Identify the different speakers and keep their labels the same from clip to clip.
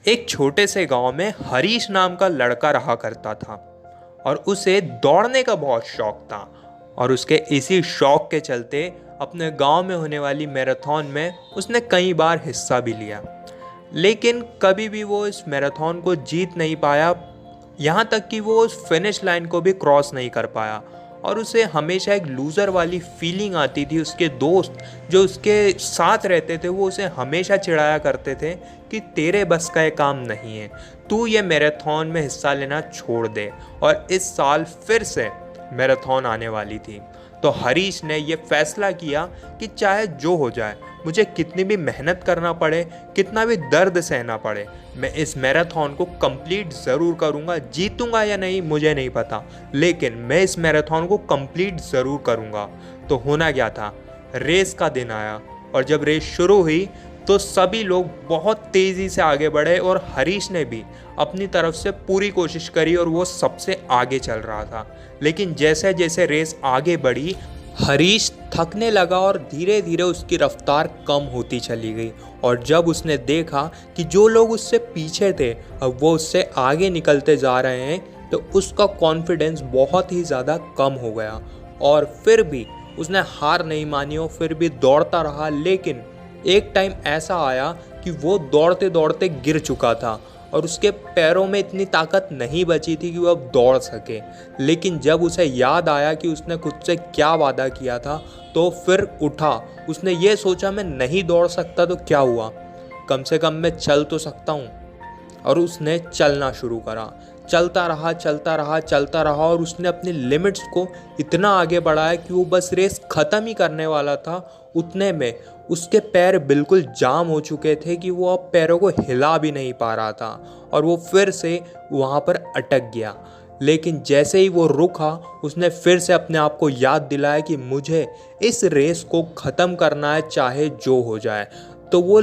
Speaker 1: एक छोटे से गांव में हरीश नाम का लड़का रहा करता था और उसे दौड़ने का बहुत शौक था। और उसके इसी शौक के चलते अपने गांव में होने वाली मैराथन में उसने कई बार हिस्सा भी लिया, लेकिन कभी भी वो इस मैराथन को जीत नहीं पाया। यहाँ तक कि वो उस फिनिश लाइन को भी क्रॉस नहीं कर पाया और उसे हमेशा एक लूज़र वाली फीलिंग आती थी। उसके दोस्त जो उसके साथ रहते थे वो उसे हमेशा चिढ़ाया करते थे कि तेरे बस का ये काम नहीं है, तू ये मैराथन में हिस्सा लेना छोड़ दे। और इस साल फिर से मैराथन आने वाली थी, तो हरीश ने ये फैसला किया कि चाहे जो हो जाए, मुझे कितनी भी मेहनत करना पड़े, कितना भी दर्द सहना पड़े, मैं इस मैराथन को कंप्लीट ज़रूर करूँगा। जीतूँगा या नहीं मुझे नहीं पता, लेकिन मैं इस मैराथन को कंप्लीट ज़रूर करूँगा। तो होना क्या था, रेस का दिन आया और जब रेस शुरू हुई तो सभी लोग बहुत तेज़ी से आगे बढ़े और हरीश ने भी अपनी तरफ से पूरी कोशिश करी और वो सबसे आगे चल रहा था। लेकिन जैसे जैसे रेस आगे बढ़ी, हरीश थकने लगा और धीरे धीरे उसकी रफ्तार कम होती चली गई। और जब उसने देखा कि जो लोग उससे पीछे थे अब वो उससे आगे निकलते जा रहे हैं, तो उसका कॉन्फिडेंस बहुत ही ज़्यादा कम हो गया। और फिर भी उसने हार नहीं मानी और फिर भी दौड़ता रहा। लेकिन एक टाइम ऐसा आया कि वो दौड़ते दौड़ते गिर चुका था और उसके पैरों में इतनी ताकत नहीं बची थी कि वो अब दौड़ सके। लेकिन जब उसे याद आया कि उसने खुद से क्या वादा किया था, तो फिर उठा। उसने ये सोचा मैं नहीं दौड़ सकता तो क्या हुआ, कम से कम मैं चल तो सकता हूँ। और उसने चलना शुरू करा, चलता रहा चलता रहा चलता रहा और उसने अपनी लिमिट्स को इतना आगे बढ़ाया कि वो बस रेस ख़त्म ही करने वाला था। उतने में उसके पैर बिल्कुल जाम हो चुके थे कि वो अब पैरों को हिला भी नहीं पा रहा था और वो फिर से वहाँ पर अटक गया। लेकिन जैसे ही वो रुका, उसने फिर से अपने आप को याद दिलाया कि मुझे इस रेस को ख़त्म करना है चाहे जो हो जाए। तो वो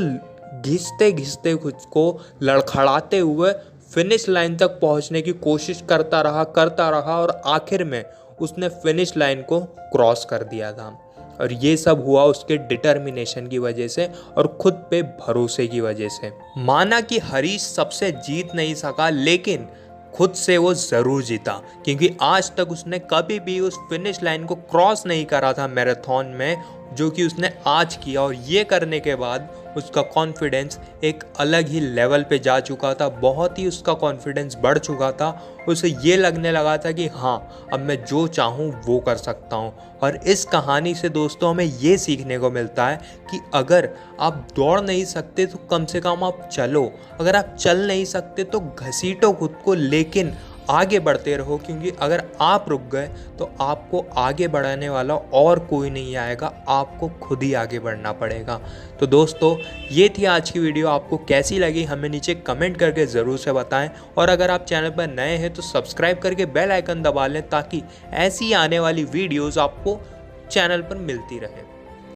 Speaker 1: घिसते घिसते खुद को लड़खड़ाते हुए फिनिश लाइन तक पहुंचने की कोशिश करता रहा और आखिर में उसने फिनिश लाइन को क्रॉस कर दिया था। और ये सब हुआ उसके डिटर्मिनेशन की वजह से और खुद पे भरोसे की वजह से। माना कि हरीश सबसे जीत नहीं सका, लेकिन खुद से वो ज़रूर जीता, क्योंकि आज तक उसने कभी भी उस फिनिश लाइन को क्रॉस नहीं करा था मैराथन में, जो कि उसने आज किया। और ये करने के बाद उसका कॉन्फिडेंस एक अलग ही लेवल पे जा चुका था, बहुत ही उसका कॉन्फिडेंस बढ़ चुका था। उसे ये लगने लगा था कि हाँ, अब मैं जो चाहूँ वो कर सकता हूँ। और इस कहानी से दोस्तों हमें ये सीखने को मिलता है कि अगर आप दौड़ नहीं सकते तो कम से कम आप चलो, अगर आप चल नहीं सकते तो घसीटो खुद को, लेकिन आगे बढ़ते रहो, क्योंकि अगर आप रुक गए तो आपको आगे बढ़ाने वाला और कोई नहीं आएगा, आपको खुद ही आगे बढ़ना पड़ेगा। तो दोस्तों ये थी आज की वीडियो, आपको कैसी लगी हमें नीचे कमेंट करके ज़रूर से बताएं। और अगर आप चैनल पर नए हैं तो सब्सक्राइब करके बेल आइकन दबा लें, ताकि ऐसी आने वाली वीडियोज़ आपको चैनल पर मिलती रहे।